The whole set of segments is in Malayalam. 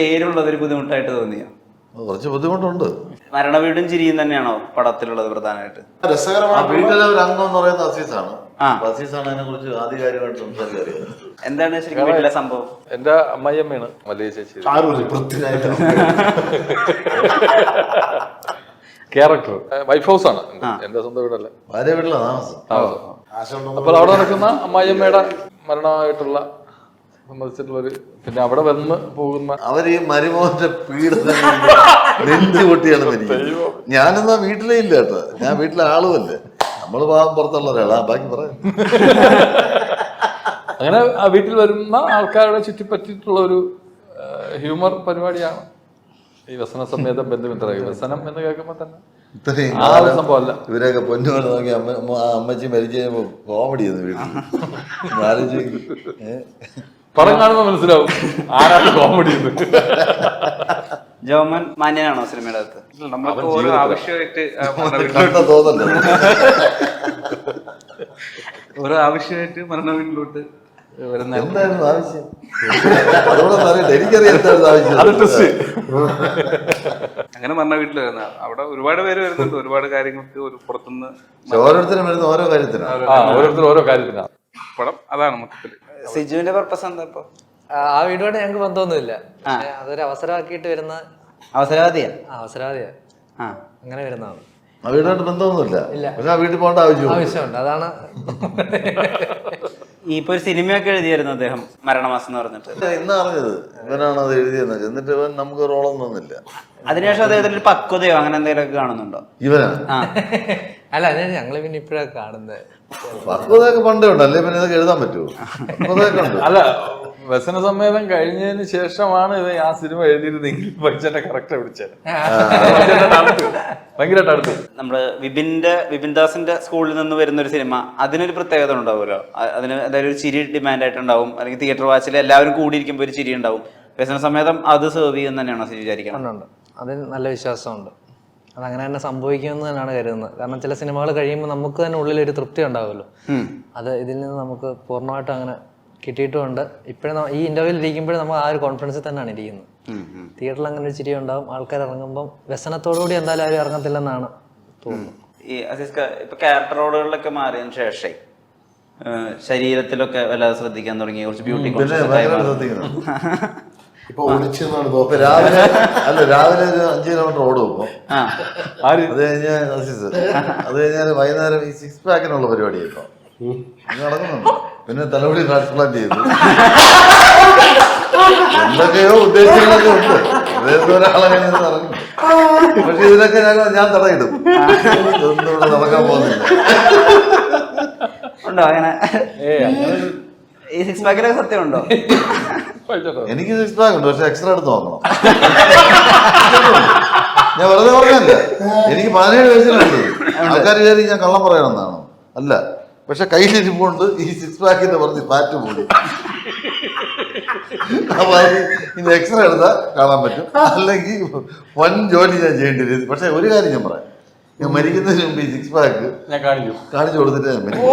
പേരുള്ളതൊരു ബുദ്ധിമുട്ടായിട്ട് തോന്നിയോ? കുറച്ച് ബുദ്ധിമുട്ടുണ്ട്. മരണവീടും ചിരിയും തന്നെയാണോ പടത്തിലുള്ളത് പ്രധാനമായിട്ട്? വീട്ടിലെ ഒരു അംഗം എന്ന് പറയുന്നത് അസീസാണ്. അസീസാണ് അതിനെ കുറിച്ച് ആധികാരികമായിട്ട് സംസാരിക്കാൻ. എന്താണ് ശരിക്കും വീട്ടിലെ സംഭവം? എന്റെ അമ്മയമ്മയാണ് മല്ലിക ചേച്ചി. ക്യാരക്ടർ വൈഫ് ഹൗസ് ആണ് എന്റെ സ്വന്തം വീടല്ല, ഭാര്യ വീട്ടിലാണ് താമസം. അപ്പോൾ അവിടെ നടക്കുന്ന അമ്മായിയമ്മയുടെ മരണമായിട്ടുള്ള സംബന്ധിച്ചിട്ടുള്ളൊരു, പിന്നെ അവിടെ വന്ന് പോകുന്ന അവര് ഈ മരുമോന്റെ പീഡനം നെഞ്ചു പൊട്ടിയാണ് മരിക്കുന്നത്. ഞാനെന്നാ വീട്ടിലേ ഇല്ല കേട്ടോ, ഞാൻ വീട്ടിലെ ആളുമല്ലേ, നമ്മള് പാവം പുറത്തുള്ള ഒരാളാ. ബാക്കി പറയാം. അങ്ങനെ ആ വീട്ടിൽ വരുന്ന ആൾക്കാരുടെ ചുറ്റിപ്പറ്റിയിട്ടുള്ള ഒരു ഹ്യൂമർ പരിപാടിയാണ് ഈ വ്യസന സമേതം ബന്ധുമിത്ര. വ്യസനം എന്ന് കേൾക്കുമ്പോ തന്നെ ഇത്രയും സംഭവമല്ല. ഇവരെയൊക്കെ പൊന്നുകൊണ്ട് നോക്കി അമ്മച്ചി മരിച്ചു കഴിയുമ്പോ കോമഡി എന്ന് വീട്ടിൽ ആലോചിച്ച് പടം കാണുമ്പോ മനസ്സിലാവും ആരാണ് കോമഡി. ജോമൻ മാന്യനാണോ സിനിമയുടെ അകത്ത്? നമ്മൾക്ക് ഓരോ ആവശ്യമായിട്ട് തോന്നല്ലോ, ഓരോ ആവശ്യമായിട്ട് മരണ വീട്ടിലോട്ട് വരുന്ന എന്തായിരുന്നു ആവശ്യം? അതുകൊണ്ടൊന്നും എനിക്കറിയാം എന്തായിരുന്നു ആവശ്യം. അങ്ങനെ മരണ വീട്ടിൽ വരുന്ന അവിടെ ഒരുപാട് പേര് വരുന്നുണ്ട്, ഒരുപാട് കാര്യങ്ങൾക്ക് ഒരു പുറത്തുനിന്ന് ഓരോരുത്തരും വരുന്ന ഓരോ കാര്യത്തിനാണ്, ഓരോരുത്തരും ഓരോ കാര്യത്തിനാണ് പടം. അതാണ് മൊത്തത്തില്. സിജുവിന്റെ പർപ്പസ് എന്താ ഇപ്പൊ? ആ വീടുമായിട്ട് ഞങ്ങൾക്ക് ബന്ധമൊന്നുമില്ല, അതൊരു അവസരമാക്കിയിട്ട് വരുന്ന അവസരവാദിയാ. അവസരവാദിയാ, അങ്ങനെ വരുന്നതാണ്. ആ വീടുമായിട്ട് ബന്ധമൊന്നുമില്ല, പക്ഷെ ആ വീട്ടിൽ പോകേണ്ട ആവശ്യമുണ്ട്. അതാണ് ഇപ്പൊ ഒരു സിനിമയൊക്കെ എഴുതിയായിരുന്നു അദ്ദേഹം, മരണമാസം എന്ന് പറഞ്ഞിട്ട്. ഇന്ന് അറിഞ്ഞത് ഇവനാണ് അത് എഴുതിയെന്ന്. എന്നിട്ട് ഇവൻ നമുക്ക് റോളൊന്നും തന്നില്ല. അതിനുശേഷം അദ്ദേഹത്തിന് ഒരു പക്വതയോ അങ്ങനെ എന്തെങ്കിലുമൊക്കെ കാണുന്നുണ്ടോ? ഇവനാ അല്ല, അത് ഞങ്ങള് പിന്നെ ഇപ്പഴാണ് കാണുന്നത്. പക്വതയൊക്കെ പണ്ടേ ഉണ്ട്, അല്ലേ പിന്നെ ഇതൊക്കെ എഴുതാൻ പറ്റുമോ? പക്വതയൊക്കെ ഉണ്ട്. അല്ല, വ്യസന സമ്മേളനം കഴിഞ്ഞതിന് ശേഷമാണ് ഇത് ആ സിനിമ എഴുതിയിരുന്നെങ്കിൽ പൈസന്റെ കറക്റ്റ് പിടിച്ചത്. ഭയങ്കരമായിട്ട് അടുത്ത് നമ്മള് വിപിൻ ദാസിന്റെ സ്കൂളിൽ നിന്ന് വരുന്ന ഒരു സിനിമ, അതിനൊരു പ്രത്യേകത ഉണ്ടാവുമല്ലോ. അതിന് എന്തായാലും ഒരു ചിരി ഡിമാൻഡ് ആയിട്ടുണ്ടാവും, അല്ലെങ്കിൽ തിയേറ്റർ വാച്ചിൽ എല്ലാവരും കൂടിയിരിക്കുമ്പോൾ ഒരു ചിരി ഉണ്ടാവും. വ്യസന സമേതം അത് സെർവ് ചെയ്യുന്ന തന്നെയാണോ വിചാരിക്കുന്നത്? അതിന് നല്ല വിശ്വാസമുണ്ട്, അതങ്ങനെ തന്നെ സംഭവിക്കുമെന്ന് തന്നെയാണ് കരുതുന്നത്. കാരണം ചില സിനിമകൾ കഴിയുമ്പോൾ നമുക്ക് തന്നെ ഉള്ളിലൊരു തൃപ്തി ഉണ്ടാവുമല്ലോ, അത് ഇതിൽ നിന്ന് നമുക്ക് പൂർണ്ണമായിട്ടും അങ്ങനെ കിട്ടിയിട്ടുമുണ്ട്. ഇപ്പോഴും ഈ ഇന്റർവ്യൂവിൽ ഇരിക്കുമ്പോഴും നമ്മൾ ആ ഒരു കോൺഫിഡൻസിൽ തന്നെയാണ് ഇരിക്കുന്നത്. തിയേറ്ററിൽ അങ്ങനെ ഒരു ചിരി ഉണ്ടാവും. ആൾക്കാർ ഇറങ്ങുമ്പം വ്യസനത്തോടുകൂടി എന്തായാലും ആരും ഇറങ്ങത്തില്ലെന്നാണ് തോന്നുന്നത്. ഈ അസീസ് ഇപ്പൊ ക്യാരക്ടർ റോളുകളിലൊക്കെ മാറിയതിനു ശേഷം ശരീരത്തിലൊക്കെ വല്ലാതെ ശ്രദ്ധിക്കാൻ തുടങ്ങി, കുറച്ച് ബ്യൂട്ടി രാവിലെ ഒരു 5 കിലോമീറ്റർ ഓടും ഇപ്പൊ. അത് കഴിഞ്ഞാൽ അത് കഴിഞ്ഞാൽ വൈകുന്നേരം ഈ 6 പാക്കിനുള്ള പരിപാടിയായി ഇപ്പൊ നടക്കുന്നുണ്ട്. പിന്നെ തലമുടി ട്രാൻസ്പ്ലാന്റ് ചെയ്തു, എന്തൊക്കെയോ ഉദ്ദേശങ്ങളൊക്കെ ഉണ്ട്. ഒരാളങ്ങനെ നടക്കും, പക്ഷെ ഇതിനൊക്കെ ഞാൻ തടയിടും. ഇതൊന്നും ഇവിടെ നടക്കാൻ പോകുന്നില്ല. ഉണ്ടോ അങ്ങനെ? ഈ 6 പാക്കിലൊക്കെ സത്യം ഉണ്ടോ? എനിക്ക് 6 പാക്ക് ഉണ്ട്, പക്ഷെ എക്സ്ട്രാ എടുത്ത് നോക്കണം. ഞാൻ വെറുതെ പറഞ്ഞല്ല, എനിക്ക് 17 വയസ്സിലുണ്ട്. ആൾക്കാർ കയറി ഞാൻ കള്ളം പറയണമെന്നാണോ? അല്ല, പക്ഷെ കയ്യിലിരിപ്പുണ്ട് ഈ 6 പാക്കിന്റെ പറഞ്ഞ് ഫാറ്റ് പോയി. അപ്പൊ അത് ഇനി എക്സ്ട്രാ എടുത്താൽ കാണാൻ പറ്റും, അല്ലെങ്കിൽ വൻ ജോലി ഞാൻ ചെയ്യേണ്ടി വരും. പക്ഷെ ഒരു കാര്യം ഞാൻ പറയാം, ഞാൻ മരിക്കുന്നതിന് മുമ്പ് ഈ 6 പാക്ക് ഞാൻ കാണിച്ചു കൊടുത്തിട്ട് ഞാൻ മരിക്കും,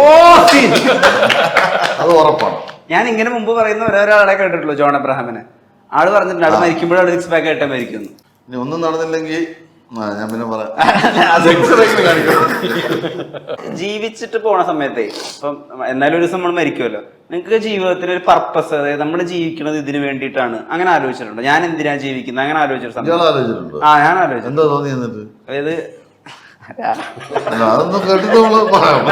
അത് ഉറപ്പാണ്. ഞാൻ ഇങ്ങനെ മുമ്പ് പറയുന്ന ഒരാളെ കേട്ടിട്ടുള്ളൂ, ജോൺ അബ്രഹാമിനെ. ആള് പറഞ്ഞിട്ടുണ്ട് ആള് മരിക്കുമ്പോഴാണ് 6 പാക്ക് ആയിട്ട് മരിക്കുന്നു. ഇനി ഒന്നും നടന്നില്ലെങ്കിൽ ഞാൻ പിന്നെ പറയാം. ജീവിച്ചിട്ട് പോണ സമയത്തേ ഇപ്പം എന്നാലും ഒരു ദിവസം നമ്മൾ മരിക്കുമല്ലോ, നിങ്ങൾക്ക് ജീവിതത്തിന് ഒരു പർപ്പസ്, അതായത് നമ്മൾ ജീവിക്കുന്നത് ഇതിന് വേണ്ടിയിട്ടാണ്, അങ്ങനെ ആലോചിച്ചിട്ടുണ്ടോ? ഞാൻ എന്തിനാ ജീവിക്കുന്നത് അങ്ങനെ ആലോചിച്ചിട്ടുണ്ടോ? ഞാൻ ആലോചിച്ചു. എന്താ തോന്നി എന്നിട്ട്? അതായത് അതൊന്നും കേട്ടിട്ട് നമ്മള് പറയാം.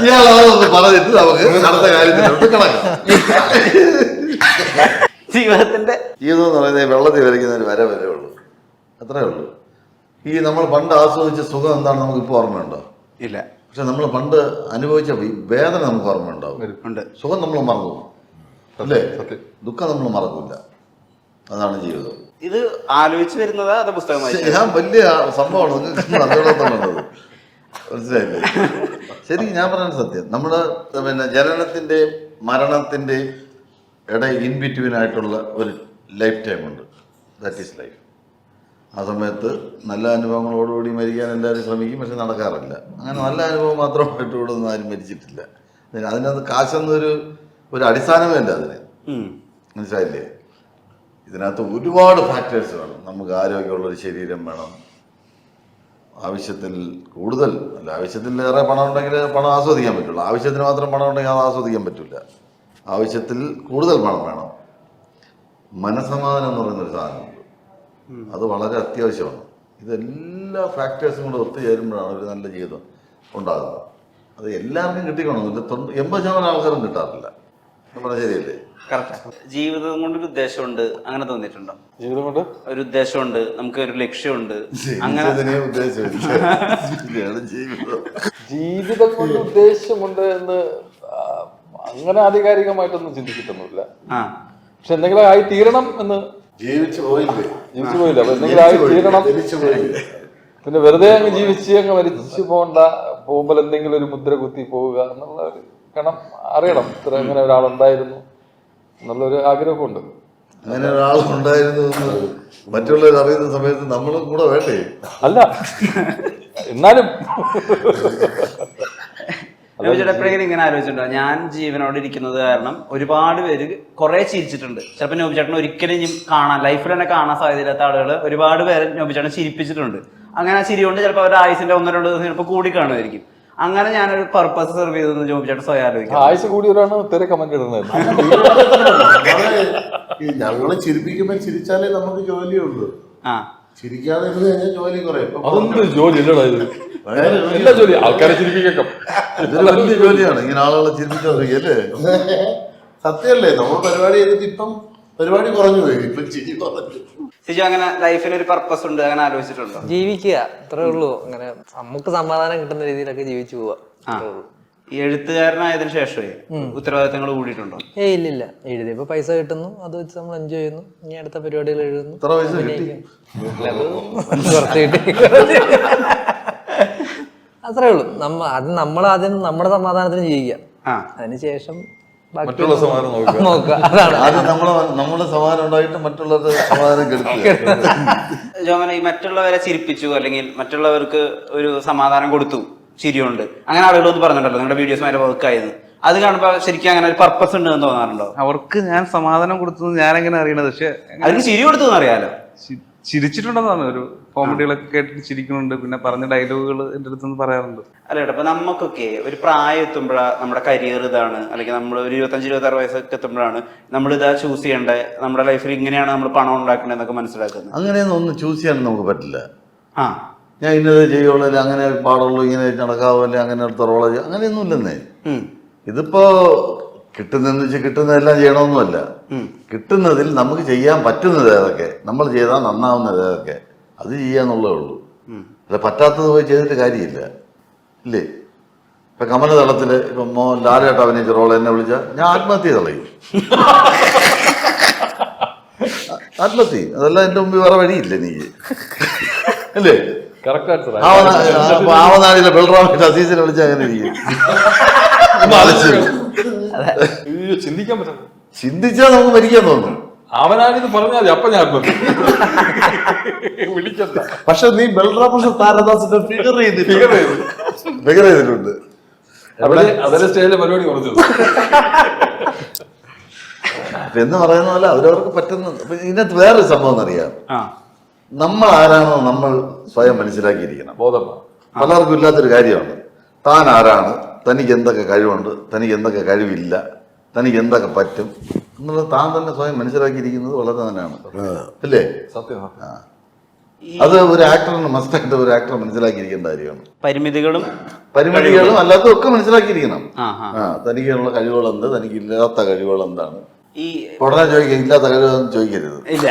ഇയാളതൊന്ന് പറഞ്ഞിട്ട് നമുക്ക് അടുത്ത കാര്യത്തിലോട്ട് കിടക്കാം. ജീവിതത്തിന്റെ ജീവിതം എന്ന് പറയുന്നത് വെള്ളത്തിൽ വരയ്ക്കുന്ന ഒരു വര വരെ ഉള്ളൂ, അത്രേ ഉള്ളൂ. ഈ നമ്മൾ പണ്ട് ആസ്വദിച്ച സുഖം എന്താണ് നമുക്ക് ഇപ്പോൾ ഓർമ്മയുണ്ടോ? ഇല്ല. പക്ഷെ നമ്മൾ പണ്ട് അനുഭവിച്ച വേദന നമുക്ക് ഓർമ്മയുണ്ടാവും. സുഖം നമ്മൾ മറന്നു, അല്ലേ? ദുഃഖം നമ്മൾ മറക്കില്ല. അതാണ് ജീവിതം. ഇത് ആലോചിച്ച് വരുന്നതാ അത് പുസ്തകമായി? ഞാൻ വലിയ സംഭവമാണ് നിങ്ങൾക്ക് അതോടൊപ്പമുള്ളത്, മനസ്സിലായില്ലേ? ശരി, ഞാൻ പറയുന്നത് സത്യം. നമ്മുടെ പിന്നെ ജനനത്തിന്റെയും മരണത്തിന്റെയും ഇടയിൽ ഇൻ ബിറ്റ്വീൻ ആയിട്ടുള്ള ഒരു ലൈഫ് ടൈം ഉണ്ട്, ദാറ്റ് ഈസ് ലൈഫ്. ആ സമയത്ത് നല്ല അനുഭവങ്ങളോടുകൂടി മരിക്കാൻ എല്ലാവരും ശ്രമിക്കും, പക്ഷെ നടക്കാറില്ല. അങ്ങനെ നല്ല അനുഭവം മാത്രമായിട്ട് ഇവിടെ ഒന്നും ആരും മരിച്ചിട്ടില്ല. അതിനകത്ത് കാശെന്നൊരു ഒരു അടിസ്ഥാനമേ ഇല്ല അതിന്. മനസ്സിലായില്ലേ? ഇതിനകത്ത് ഒരുപാട് ഫാക്ടേഴ്സ് വേണം. നമുക്ക് ആരോഗ്യമുള്ളൊരു ശരീരം വേണം, ആവശ്യത്തിൽ കൂടുതൽ അല്ല, ആവശ്യത്തിലേറെ പണം ഉണ്ടെങ്കിൽ പണം ആസ്വദിക്കാൻ പറ്റുള്ളൂ. ആവശ്യത്തിന് മാത്രം പണം ഉണ്ടെങ്കിൽ അത് ആസ്വദിക്കാൻ പറ്റില്ല. ആവശ്യത്തിൽ കൂടുതൽ പണം വേണം. മനസ്സമാധാനം എന്ന് പറയുന്നൊരു സാധനമുണ്ട്, അത് വളരെ അത്യാവശ്യമാണ്. ഇതെല്ലാ ഫാക്ടേഴ്സും കൂടെ ഒത്തുചേരുമ്പോഴാണ് ഒരു നല്ല ജീവിതം ഉണ്ടാകുന്നത്. അത് എല്ലാവർക്കും കിട്ടിക്കണമെന്നില്ല. 80% ആൾക്കാരും കിട്ടാറില്ല. നമ്മുടെ ശരിയല്ലേ? ജീവിതം കൊണ്ടൊരു ഉദ്ദേശമുണ്ട്, അങ്ങനെ തോന്നിയിട്ടുണ്ടോ? ജീവിതം കൊണ്ട് ഒരു ഉദ്ദേശമുണ്ട്, നമുക്ക് ഒരു ലക്ഷ്യമുണ്ട്, അങ്ങനെ ജീവിതം കൊണ്ട് ഉദ്ദേശമുണ്ട് എന്ന് അങ്ങനെ ആധികാരികമായിട്ടൊന്നും ചിന്തിച്ചിട്ടൊന്നുമില്ല. പക്ഷെ എന്തെങ്കിലും ആയി തീരണം എന്ന് ജീവിച്ചു പോയില്ലേ? അപ്പൊ എന്തെങ്കിലും ആയി തീരണം. പിന്നെ വെറുതെ അങ്ങ് ജീവിച്ച് അങ്ങ് മരിച്ചു പോകുമ്പോൾ എന്തെങ്കിലും ഒരു മുദ്ര കുത്തി പോവുക എന്നുള്ള ഒരു കാരണം അറിയണം. ഇത്ര അങ്ങനെ ഒരാളുണ്ടായിരുന്നു എന്നുള്ളൊരു ആഗ്രഹമുണ്ട്. അങ്ങനെ ഒരാളുണ്ടായിരുന്നു എന്ന് മറ്റുള്ളവർ അറിയുന്ന സമയത്ത് നമ്മളും കൂടെ വേണ്ടേ? അല്ല എന്നാലും എപ്പോഴെങ്കിലും ഇങ്ങനെ ആലോചിച്ചിട്ടുണ്ടോ, ഞാൻ ജീവനോട് ഇരിക്കുന്നത് കാരണം ഒരുപാട് പേര് കുറെ ചിരിച്ചിട്ടുണ്ട്. ചിലപ്പോൾ നോബിചേട്ടൻ ഒരിക്കലും ഇനി ലൈഫിൽ തന്നെ കാണാൻ സാധ്യതയില്ലാത്ത ആളുകൾ ഒരുപാട് പേരെ നോബിചേട്ടൻ ചിരിപ്പിച്ചിട്ടുണ്ട്. അങ്ങനെ ആ ചിരി കൊണ്ട് ചിലപ്പോൾ അവരുടെ ആയുസിന്റെ 1-2 ദിവസം ചിലപ്പോൾ കൂടി കാണുമായിരിക്കും. അങ്ങനെ ഞാനൊരു പർപ്പസ് സെർവ് ചെയ്തെന്ന് നോബിചേട്ടൻ സ്വയം ആലോചിക്കും. ആയുസ് കൂടിയവരാണ് തെരെ കമന്റ് ഇടുന്നത്. ഞങ്ങള് ചിരിപ്പിക്കുമ്പോ ചിരിച്ചാലേ നമുക്ക് ജോലിയുള്ളൂ. ചിരിക്കാതെ ഇരുന്ന് കഴിഞ്ഞാൽ ജോലി കുറയും. അതൊന്നും ജോലി ഇല്ലടാ, ഇത് എല്ലാ ജോലി ആൾക്കാരെ ചിരിപ്പിക്കാം. ഇതൊരു വലിയ ജോലിയാണ് ഇങ്ങനെ ആളുകളെ ചിരിപ്പിച്ചോണ്ടിരിക്കല്ലേ? സത്യമല്ലേ? നമ്മൾ പരിപാടി ചെയ്തിട്ട് ഇപ്പം പരിപാടി കുറഞ്ഞു പോയി, ഇപ്പം ചിരി കുറഞ്ഞു. ശരി, അങ്ങനെ ലൈഫിന് ഒരു പർപ്പസ് ഉണ്ട്, അങ്ങനെ ആലോചിച്ചിട്ടുണ്ടോ? ജീവിക്കുക, അത്രേ ഉള്ളൂ. അങ്ങനെ നമുക്ക് സമാധാനം കിട്ടുന്ന രീതിയിലൊക്കെ ജീവിച്ചു പോവാ. ഈ എഴുത്തുകാരനായതിനു ശേഷമേ ഉത്തരവാദിത്തങ്ങൾ കൂടിയിട്ടുണ്ടോ? ഇല്ലില്ല. എഴുതിയപ്പോ പൈസ കിട്ടുന്നു, അത് വെച്ച് നമ്മൾ എൻജോയ് ചെയ്യുന്നു. ഇനി അടുത്ത പരിപാടികൾ എഴുതുന്നു. എത്ര പൈസ കിട്ടി? കുറച്ച് കിട്ടി. അത്രേ ഉള്ളൂ. നമ്മളാദ്യം നമ്മുടെ സമാധാനത്തിന് ജീവിക്കുക, അതിനുശേഷം മറ്റുള്ള സമാധാനം നോക്കുക. അതാണ് ആദ്യം നമ്മുടെ സമാധാനം ഉണ്ടായിട്ട് മറ്റുള്ളവരുടെ സമാധാനം കെടുക്കുക. ജോമന, ഈ മറ്റുള്ളവരെ ചിരിപ്പിച്ചു അല്ലെങ്കിൽ മറ്റുള്ളവർക്ക് ഒരു സമാധാനം കൊടുത്തു ചിരിയുണ്ട്, അങ്ങനെ ആളുകളൊന്നും പറഞ്ഞിട്ടുണ്ടല്ലോ നിങ്ങളുടെ വീഡിയോസ് ഭയങ്കര വർക്കായിരുന്നു. അത് കാണുമ്പോൾ ശരിക്കും അങ്ങനെ ഒരു പർപ്പസ് ഉണ്ട് എന്ന് തോന്നാറുണ്ടോ? അവർക്ക് ഞാൻ സമാധാനം കൊടുത്തത് ഞാനെങ്ങനെ അറിയണത്? പക്ഷെ അവർക്ക് ചിരി കൊടുത്തു അറിയാലോ. ചിരിച്ചിട്ടുണ്ടെന്നാണ് ഒരു കോമഡികളൊക്കെ കേട്ടിട്ട് ചിരിക്കുന്നുണ്ട്. പിന്നെ പറഞ്ഞ ഡയലോഗുകൾ എൻ്റെ അടുത്തൊന്ന് പറയാറുണ്ട്. അല്ല കേട്ടോ, അപ്പൊ നമുക്കൊക്കെ ഒരു പ്രായം എത്തുമ്പോഴാണ് നമ്മുടെ കരിയർ ഇതാണ്, അല്ലെങ്കിൽ നമ്മൾ ഒരു 25-26 വയസ്സൊക്കെ എത്തുമ്പോഴാണ് നമ്മൾ ഇതാ ചൂസ് ചെയ്യേണ്ടത്, നമ്മുടെ ലൈഫിൽ ഇങ്ങനെയാണ് നമ്മൾ പണം ഉണ്ടാക്കേണ്ടത് എന്നൊക്കെ മനസ്സിലാക്കുന്നത്. അങ്ങനെയൊന്നും ഒന്നും ചൂസ് ചെയ്യാൻ നമുക്ക് പറ്റില്ല. ഞാൻ ഇന്നത് ചെയ്യുള്ളൂ, അല്ലെ അങ്ങനെ പാടുള്ളൂ, ഇങ്ങനെ നടക്കാവോ, അല്ലെ അങ്ങനെ അടുത്ത റോള് അങ്ങനെയൊന്നും ഇല്ലെന്നേ. ഇതിപ്പോ കിട്ടുന്നതെന്ന് വെച്ചാൽ കിട്ടുന്നതെല്ലാം ചെയ്യണമെന്നുമല്ല. കിട്ടുന്നതിൽ നമുക്ക് ചെയ്യാൻ പറ്റുന്നത് ഏതൊക്കെ, നമ്മൾ ചെയ്താൽ നന്നാവുന്നത് ഏതൊക്കെ, അത് ചെയ്യാന്നുള്ളതേ ഉള്ളൂ. അല്ല പറ്റാത്തത് പോയി ചെയ്തിട്ട് കാര്യമില്ല, ഇല്ലേ? ഇപ്പൊ കമലതളത്തില് ഇപ്പൊ ലാലേട്ട അഭിനയിച്ച റോൾ എന്നെ വിളിച്ചാൽ ഞാൻ ആത്മഹത്യ കളയും. ആത്മഹത്യ, അതെല്ലാം എന്റെ മുമ്പിൽ വേറെ വഴിയില്ല എനിക്ക്, അല്ലേ? ആവനാടിലെ ബൽറാമിന്റെ അസീസിനെ വിളിച്ചാൽ അങ്ങനെ ഇരിക്കും. ചിന്തിക്കാൻ പറ്റും. ചിന്തിച്ചാൽ നമുക്ക് മരിക്കാൻ തോന്നും. അവനാണിത് പറഞ്ഞാൽ അപ്പൊ ഞാൻ വിളിക്കണ്ട. പക്ഷെ നീ ബൽറാം താരദാസിന്റെ ഫിഗർ ചെയ്തിട്ടുണ്ട്. അതേ സ്റ്റേജിലെ പരിപാടി കുറച്ചു എന്ന് പറയുന്ന പോലെ അവരവർക്ക് പറ്റുന്ന. ഇതിനകത്ത് വേറൊരു സംഭവം എന്നറിയാം, നമ്മൾ ആരാണോ നമ്മൾ സ്വയം മനസ്സിലാക്കിയിരിക്കണം. ബോധം പലർക്കും ഇല്ലാത്തൊരു കാര്യമാണ്. താൻ ആരാണ്, തനിക്ക് എന്തൊക്കെ കഴിവുണ്ട്, തനിക്ക് എന്തൊക്കെ കഴിവില്ല, തനിക്ക് എന്തൊക്കെ പറ്റും എന്നുള്ളത് താൻ തന്നെ സ്വയം മനസ്സിലാക്കിയിരിക്കുന്നത് വളരെ തന്നെയാണ്, അല്ലേ? സത്യം. അത് ഒരു ആക്ടറിന് മസ്റ്റായിട്ട് ഒരു ആക്ടർ മനസ്സിലാക്കിയിരിക്കേണ്ട കാര്യമാണ്. പരിമിതികളും അല്ലാത്തതും ഒക്കെ മനസ്സിലാക്കിയിരിക്കണം. തനിക്കുള്ള കഴിവുകൾ എന്ത്, തനിക്ക് ഇല്ലാത്ത കഴിവുകൾ എന്താണ്. ഈ ഉടനെ ചോദിക്കുക ഇല്ലാത്ത കഴിവുകളൊന്നും ചോദിക്കരുത്. ഇല്ല,